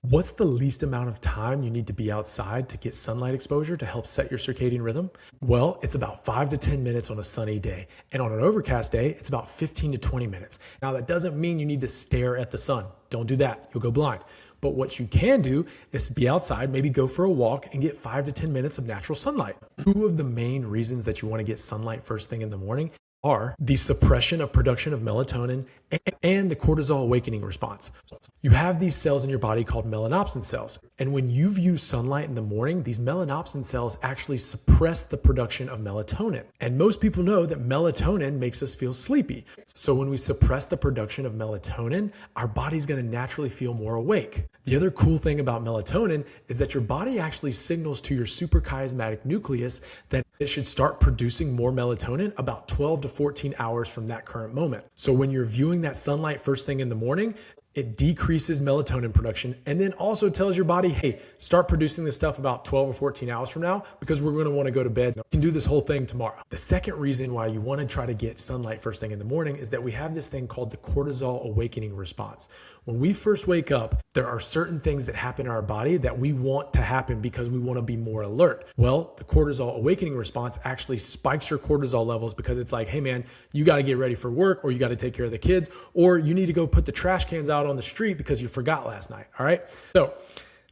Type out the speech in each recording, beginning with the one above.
What's the least amount of time you need to be outside to get sunlight exposure to help set your circadian rhythm? Well, it's about 5 to 10 minutes on a sunny day. And on an overcast day, it's about 15 to 20 minutes. Now, that doesn't mean you need to stare at the sun. Don't do that. You'll go blind. But what you can do is be outside, maybe go for a walk and get 5 to 10 minutes of natural sunlight. Two of the main reasons that you want to get sunlight first thing in the morning are the suppression of production of melatonin and the cortisol awakening response. You have these cells in your body called melanopsin cells. And when you view sunlight in the morning, these melanopsin cells actually suppress the production of melatonin. And most people know that melatonin makes us feel sleepy. So when we suppress the production of melatonin, our body's going to naturally feel more awake. The other cool thing about melatonin is that your body actually signals to your suprachiasmatic nucleus that it should start producing more melatonin about 12 to 14 hours from that current moment. So when you're viewing that sunlight first thing in the morning, it decreases melatonin production and then also tells your body, hey, start producing this stuff about 12 or 14 hours from now because we're going to want to go to bed. You can do this whole thing tomorrow. The second reason why you want to try to get sunlight first thing in the morning is that we have this thing called the cortisol awakening response. When we first wake up, there are certain things that happen in our body that we want to happen because we want to be more alert. Well, the cortisol awakening response actually spikes your cortisol levels because it's like, hey man, you got to get ready for work, or you got to take care of the kids, or you need to go put the trash cans out on the street because you forgot last night. All right. So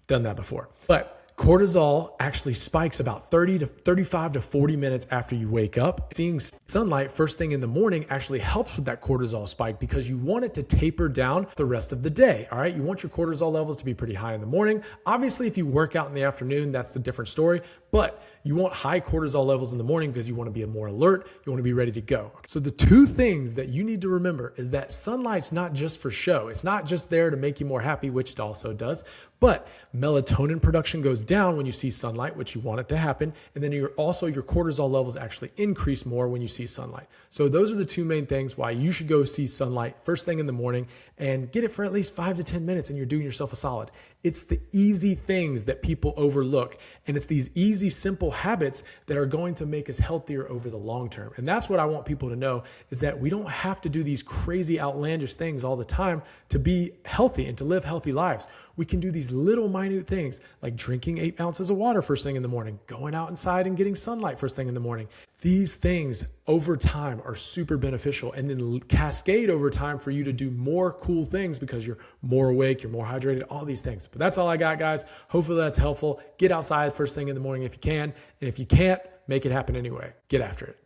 done that before, but cortisol actually spikes about 30 to 35 to 40 minutes after you wake up. Seeing sunlight first thing in the morning actually helps with that cortisol spike because you want it to taper down the rest of the day. All right. You want your cortisol levels to be pretty high in the morning. Obviously, if you work out in the afternoon, that's a different story, but you want high cortisol levels in the morning because you want to be more alert. You want to be ready to go. So the two things that you need to remember is that sunlight's not just for show. It's not just there to make you more happy, which it also does, but melatonin production goes down when you see sunlight, which you want it to happen. And then your cortisol levels actually increase more when you see sunlight. So those are the two main things why you should go see sunlight first thing in the morning and get it for at least 5 to 10 minutes and you're doing yourself a solid. It's the easy things that people overlook. And it's these easy, simple habits that are going to make us healthier over the long term. And that's what I want people to know is that we don't have to do these crazy, outlandish things all the time to be healthy and to live healthy lives. We can do these little minute things like drinking 8 ounces of water first thing in the morning, going out inside and getting sunlight first thing in the morning. These things over time are super beneficial and then cascade over time for you to do more cool things because you're more awake, you're more hydrated, all these things. But that's all I got, guys. Hopefully that's helpful. Get outside first thing in the morning if you can. And if you can't, make it happen anyway. Get after it.